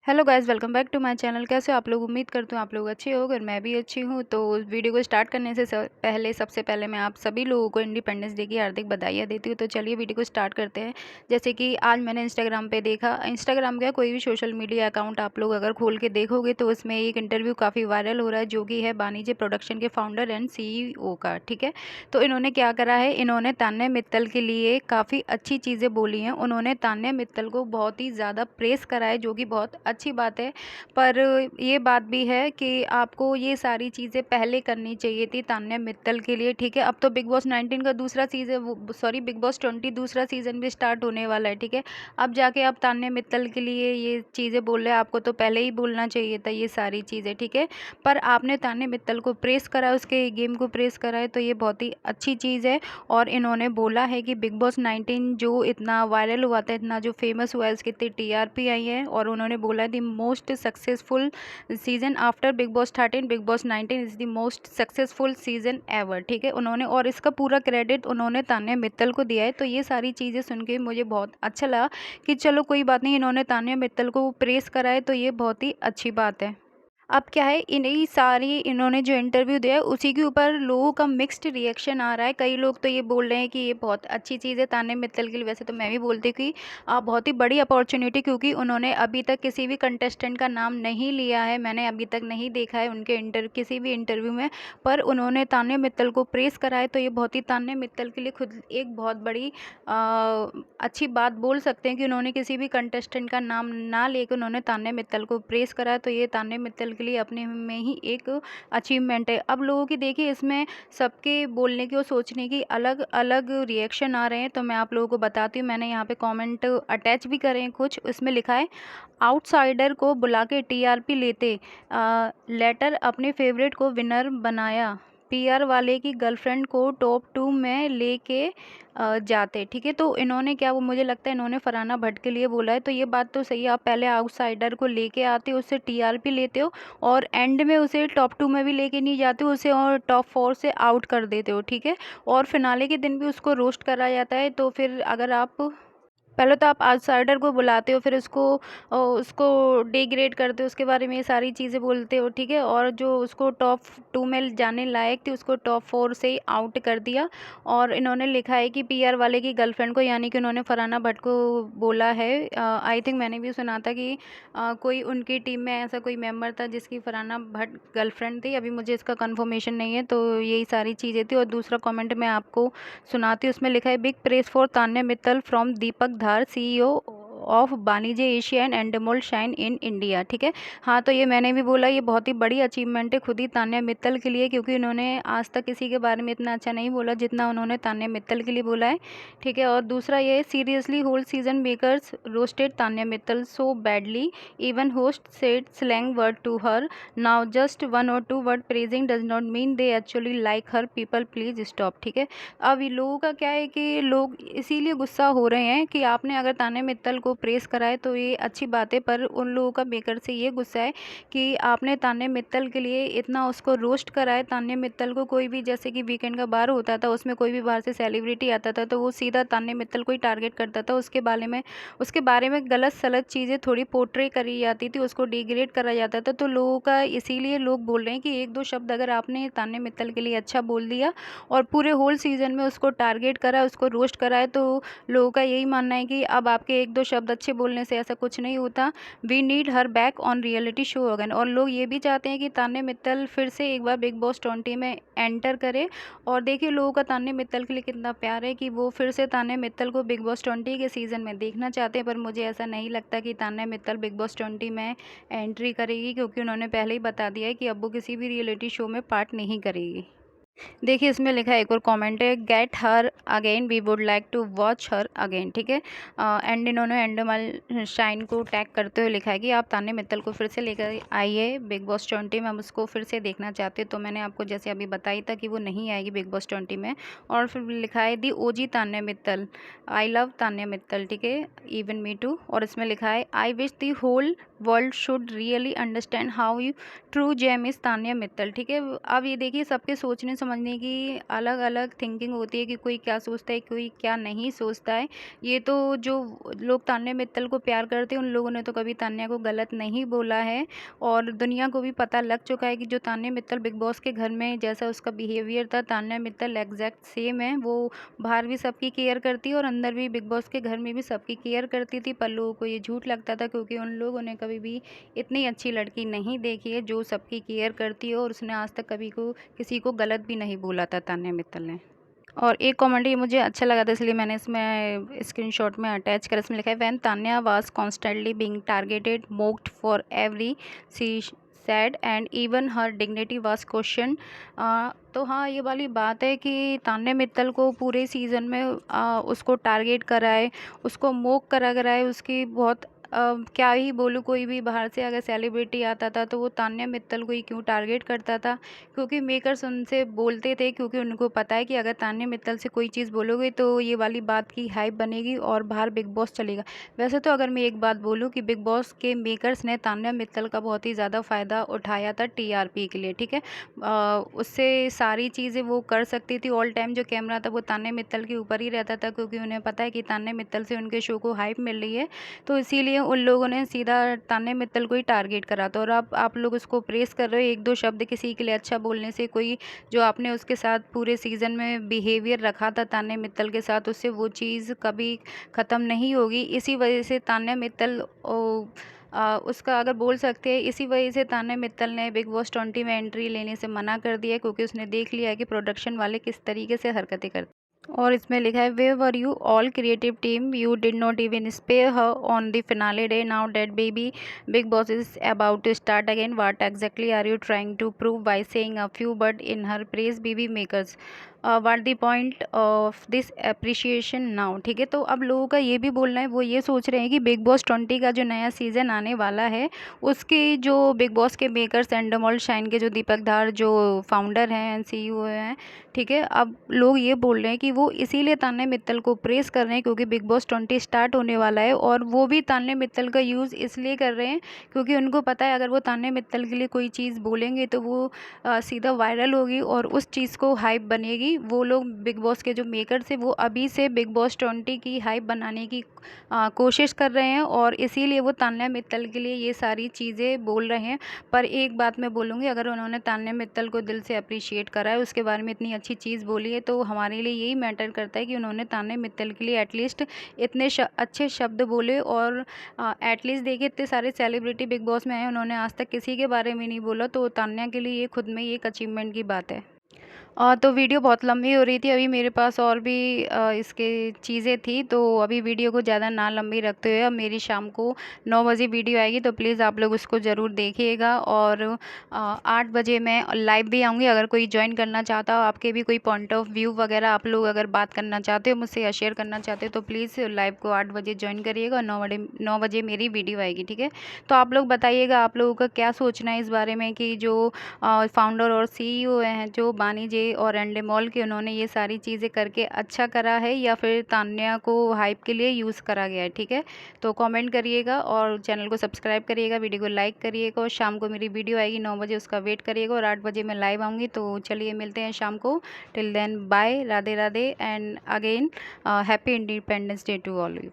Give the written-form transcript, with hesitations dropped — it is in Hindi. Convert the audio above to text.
Hello guys, welcome back to my channel. कैसे हो आप लोग? उम्मीद करती हूँ आप लोग अच्छे हो, अगर मैं भी अच्छी हूँ। तो वीडियो को स्टार्ट करने से पहले सबसे पहले मैं आप सभी लोगों को इंडिपेंडेंस डे की हार्दिक बधाइयाँ देती हूँ। तो चलिए वीडियो को स्टार्ट करते हैं। जैसे कि आज मैंने इंस्टाग्राम पे देखा, इंस्टाग्राम का कोई भी सोशल मीडिया अकाउंट आप लोग अगर खोल के देखोगे तो उसमें एक इंटरव्यू काफ़ी वायरल हो रहा है, जो कि है बानीजे प्रोडक्शन के फाउंडर एंड CEO का। ठीक है, तो इन्होंने क्या करा है, इन्होंने तान्या मित्तल के लिए काफ़ी अच्छी चीज़ें बोली हैं। उन्होंने तान्या मित्तल को बहुत ही ज़्यादा प्रेस करा है, जो कि बहुत अच्छी बात है। पर ये बात भी है कि आपको ये सारी चीज़ें पहले करनी चाहिए थी तान्या मित्तल के लिए। ठीक है, अब तो बिग बॉस 19 का दूसरा सीज़न, सॉरी बिग बॉस 20 दूसरा सीज़न भी स्टार्ट होने वाला है। ठीक है, अब जाके आप तान्या मित्तल के लिए ये चीज़ें बोल रहे हैं, आपको तो पहले ही बोलना चाहिए था ये सारी चीज़ें। ठीक है, पर आपने तान्या मित्तल को प्रेस करा, उसके गेम को प्रेस करा है, तो ये बहुत ही अच्छी चीज़ है। और इन्होंने बोला है कि बिग बॉस 19 जो इतना वायरल हुआ था, इतना जो फेमस हुआ है, इसकी इतनी TRP आई है। और उन्होंने बोला the most successful season after big boss 13, big boss 19 is the most successful season ever. ठीक है, उन्होंने और इसका पूरा क्रेडिट उन्होंने तान्या मित्तल को दिया है। तो ये सारी चीज़ें सुन के मुझे बहुत अच्छा लगा कि चलो कोई बात नहीं, इन्होंने तान्या मित्तल को प्रेस करा है, तो ये बहुत ही अच्छी बात है। अब क्या है, इन्हीं सारी इन्होंने जो इंटरव्यू दिया है उसी के ऊपर लोगों का मिक्स्ड रिएक्शन आ रहा है। कई लोग तो ये बोल रहे हैं कि ये बहुत अच्छी चीज़ है तान्या मित्तल के लिए। वैसे तो मैं भी बोलती हूँ कि बहुत ही बड़ी अपॉर्चुनिटी, क्योंकि उन्होंने अभी तक किसी भी कंटेस्टेंट का नाम नहीं लिया है। मैंने अभी तक नहीं देखा है उनके किसी भी इंटरव्यू में, पर उन्होंने तान्या मित्तल को प्रेस करा है। तो ये बहुत ही तान्या मित्तल के लिए खुद एक बहुत बड़ी अच्छी बात बोल सकते हैं कि उन्होंने किसी भी कंटेस्टेंट का नाम ना लेकर उन्होंने तान्या मित्तल को प्रेस करा है। तो ये तान्या मित्तल के लिए अपने में ही एक अचीवमेंट है। अब लोगों की देखिए, इसमें सबके बोलने की और सोचने की अलग अलग रिएक्शन आ रहे हैं। तो मैं आप लोगों को बताती हूँ, मैंने यहाँ पे कमेंट अटैच भी करे हैं कुछ। उसमें लिखा है, आउटसाइडर को बुला के TRP लेते, लेटर अपने फेवरेट को विनर बनाया, PR वाले की गर्लफ्रेंड को टॉप 2 में लेके जाते। ठीक है, तो इन्होंने क्या, वो मुझे लगता है इन्होंने फरहाना भट्ट के लिए बोला है। तो ये बात तो सही है, आप पहले आउटसाइडर को लेके आते हो, उससे TRP लेते हो, और एंड में उसे टॉप 2 में भी लेके नहीं जाते हो, उसे और टॉप 4 से आउट कर देते हो। ठीक है, और फिनाले के दिन भी उसको रोस्ट करा जाता है। तो फिर अगर आप पहले तो आप आउटसाइडर को बुलाते हो, फिर उसको डिग्रेड करते हो, उसके बारे में ये सारी चीज़ें बोलते हो। ठीक है, और जो उसको टॉप 2 में जाने लायक थी उसको टॉप 4 से ही आउट कर दिया। और इन्होंने लिखा है कि PR वाले की गर्लफ्रेंड को, यानी कि उन्होंने फरहाना भट्ट को बोला है। आई थिंक मैंने भी सुना था कि कोई उनकी टीम में ऐसा कोई मेंबर था जिसकी फरहाना भट्ट गर्लफ्रेंड थी। अभी मुझे इसका कंफर्मेशन नहीं है। तो यही सारी चीज़ें थी। और दूसरा कमेंट मैं आपको सुनाती हूँ, उसमें लिखा है, big praise for Tanya Mittal from Deepak Dhar, CEO of Banijay Asia and Endemol Shine in India. ठीक है, हाँ, तो ये मैंने भी बोला, ये बहुत ही बड़ी अचीवमेंट है खुद ही तान्या मित्तल के लिए, क्योंकि उन्होंने आज तक किसी के बारे में इतना अच्छा नहीं बोला जितना उन्होंने तान्या मित्तल के लिए बोला है। ठीक है, और दूसरा ये, seriously whole season makers roasted Tanya Mittal so badly, even host said slang word to her, now just 1 or 2 word praising does not mean they actually like her, people please stop. ठीक है, अब ये लोगों का क्या है कि लोग इसीलिए गुस्सा हो रहे हैं कि आपने अगर तान्या मित्तल को प्रेस करा है तो ये अच्छी बात है, पर उन लोगों का मेकर से ये गुस्सा है कि आपने तान्या मित्तल के लिए इतना उसको रोस्ट करा है। तान्या मित्तल को कोई भी, जैसे कि वीकेंड का बार होता था, उसमें कोई भी बाहर से सेलिब्रिटी आता था तो वो सीधा तान्या मित्तल को ही टारगेट करता था, उसके बारे में गलत सलत चीज़ें थोड़ी पोर्ट्रे करी जाती थी, उसको डिग्रेड करा जाता था। तो लोगों का इसीलिए लोग बोल रहे हैं कि 1-2 शब्द अगर आपने तान्या मित्तल के लिए अच्छा बोल दिया और पूरे होल सीज़न में उसको टारगेट करा, उसको रोस्ट करा है, तो लोगों का यही मानना है कि अब आपके 1-2 शब्द अच्छे बोलने से ऐसा कुछ नहीं होता। We need her back on reality show again. और लोग ये भी चाहते हैं कि तान्या मित्तल फिर से एक बार बिग बॉस 20 में एंटर करे। और देखिए लोगों का तान्या मित्तल के लिए कितना प्यार है कि वो फिर से तान्या मित्तल को बिग बॉस 20 के सीज़न में देखना चाहते हैं। पर मुझे ऐसा नहीं लगता कि तान्या मित्तल बिग बॉस 20 में एंट्री करेगी, क्योंकि उन्होंने पहले ही बता दिया है कि अब वो किसी भी रियलिटी शो में पार्ट नहीं करेगी। देखिए इसमें लिखा है, एक और कमेंट है, get her again, we would like to watch her again. ठीक है, एंड इन्होंने एंडमल शाइन को टैग करते हुए लिखा है कि आप तान्या मित्तल को फिर से लेकर आइए बिग बॉस 20 में, हम उसको फिर से देखना चाहते हैं। तो मैंने आपको जैसे अभी बताई था कि वो नहीं आएगी बिग बॉस 20 में। और फिर लिखा है, the OG Tanya Mittal, I love Tanya Mittal. ठीक है, इवन मी टू। और इसमें लिखा है, I wish the whole world should really understand how you true gem is Tanya Mittal. ठीक है, अब ये देखिए सबके सोचने समझने की अलग अलग थिंकिंग होती है कि कोई क्या सोचता है, कोई क्या नहीं सोचता है। ये तो जो लोग तान्या मित्तल को प्यार करते हैं उन लोगों ने तो कभी तान्या को गलत नहीं बोला है, और दुनिया को भी पता लग चुका है कि जो तान्या मित्तल बिग बॉस के घर में जैसा उसका बिहेवियर था, तान्या मित्तल एग्जैक्ट सेम है। वो बाहर भी सबकी केयर करती है और अंदर भी बिग बॉस के घर में भी सबकी केयर करती थी, पर लोगों को ये झूठ लगता था क्योंकि उन लोगों ने कभी भी इतनी अच्छी लड़की नहीं देखी है जो सबकी केयर करती है, और उसने आज तक कभी को किसी को गलत भी नहीं बोला था तान्या मित्तल ने। और एक कमेंट ये मुझे अच्छा लगा था इसलिए मैंने इसमें स्क्रीनशॉट में अटैच कर, इसमें लिखा है when Tanya was constantly being targeted mocked for every she said and even her dignity was question. तो हाँ, ये वाली बात है कि तान्या मित्तल को पूरे सीज़न में उसको टारगेट कराए, उसको मोक करा कराए, उसकी बहुत क्या ही बोलूँ, कोई भी बाहर से अगर सेलिब्रिटी आता था तो वो तान्या मित्तल को ही क्यों टारगेट करता था, क्योंकि मेकर्स उनसे बोलते थे, क्योंकि उनको पता है कि अगर तान्या मित्तल से कोई चीज़ बोलोगे तो ये वाली बात की हाइप बनेगी और बाहर बिग बॉस चलेगा। वैसे तो अगर मैं एक बात बोलूँ कि बिग बॉस के मेकर्स ने तान्या मित्तल का बहुत ही ज़्यादा फ़ायदा उठाया था टीआरपी के लिए, ठीक है। उससे सारी चीज़ें वो कर सकती थी, ऑल टाइम जो कैमरा था वो तान्या मित्तल के ऊपर ही रहता था, क्योंकि उन्हें पता है कि तान्या मित्तल से उनके शो को हाइप मिल रही है, तो इसीलिए उन लोगों ने सीधा तान्या मित्तल को ही टारगेट करा था। और अब आप लोग उसको प्रेस कर रहे हो, एक दो शब्द किसी के लिए अच्छा बोलने से कोई जो आपने उसके साथ पूरे सीज़न में बिहेवियर रखा था तान्या मित्तल के साथ, उससे वो चीज़ कभी ख़त्म नहीं होगी। इसी वजह से तान्या मित्तल उसका अगर बोल सकते हैं, इसी वजह से तान्या मित्तल ने बिग बॉस 20 में एंट्री लेने से मना कर दिया, क्योंकि उसने देख लिया है कि प्रोडक्शन वाले किस तरीके से हरकतें करते हैं। और इसमें लिखा है where were you all creative team, you did not even spare her on the finale day, now that baby Bigg Boss is about to start again, what exactly are you trying to prove by saying a few but in her praise BB makers, what the point of this appreciation now. ठीक है, तो अब लोगों का ये भी बोलना है, वो ये सोच रहे हैं कि बिग बॉस 20 का जो नया सीज़न आने वाला है उसके जो बिग बॉस के मेकर्स एंडमोल शाइन के जो दीपक धार जो फाउंडर हैं एंड सीईओ हैं, ठीक है, अब लोग ये बोल रहे हैं कि वो इसीलिए तान्या मित्तल को प्रेस कर रहे हैं क्योंकि बिग बॉस 20 स्टार्ट होने वाला है, और वो भी तान्या मित्तल का यूज़ इसलिए कर रहे हैं क्योंकि उनको पता है अगर वो तान्या मित्तल के लिए कोई चीज़ बोलेंगे तो वो सीधा वायरल होगी और उस चीज़ को हाइप बनेगी। वो लोग बिग बॉस के जो मेकर्स हैं वो अभी से बिग बॉस 20 की हाइप बनाने की कोशिश कर रहे हैं, और इसीलिए वो तान्या मित्तल के लिए ये सारी चीज़ें बोल रहे हैं। पर एक बात मैं बोलूँगी, अगर उन्होंने तान्या मित्तल को दिल से अप्रिशिएट करा है, उसके बारे में इतनी अच्छी चीज़ बोली है, तो हमारे लिए यही मैटर करता है कि उन्होंने तान्या मित्तल के लिए एटलीस्ट इतने अच्छे शब्द बोले। और एटलीस्ट देखिए, इतने सारे सेलिब्रिटी बिग बॉस में आए, उन्होंने आज तक किसी के बारे में नहीं बोला, तो तान्या के लिए ये खुद में ही एक अचीवमेंट की बात है। तो वीडियो बहुत लंबी हो रही थी, अभी मेरे पास और भी इसके चीज़ें थी, तो अभी वीडियो को ज़्यादा ना लंबी रखते हुए अब मेरी शाम को 9 बजे वीडियो आएगी, तो प्लीज़ आप लोग उसको ज़रूर देखिएगा। और 8 बजे मैं लाइव भी आऊँगी, अगर कोई ज्वाइन करना चाहता हो, आपके भी कोई पॉइंट ऑफ व्यू वगैरह आप लोग अगर बात करना चाहते हो मुझसे या शेयर करना चाहते हो, तो प्लीज़ लाइव को 8 बजे ज्वाइन करिएगा और 9 बजे मेरी वीडियो आएगी, ठीक है। तो आप लोग बताइएगा आप लोगों का क्या सोचना है इस बारे में कि जो फाउंडर और सीईओ हैं जो बानी जे और एंडेमोल के, उन्होंने ये सारी चीज़ें करके अच्छा करा है या फिर तान्या को हाइप के लिए यूज़ करा गया है, ठीक है। तो कमेंट करिएगा और चैनल को सब्सक्राइब करिएगा, वीडियो को लाइक करिएगा, और शाम को मेरी वीडियो आएगी 9 बजे, उसका वेट करिएगा, और 8 बजे मैं लाइव आऊँगी। तो चलिए मिलते हैं शाम को, till then bye, Radhe Radhe, and again happy Independence Day to all you.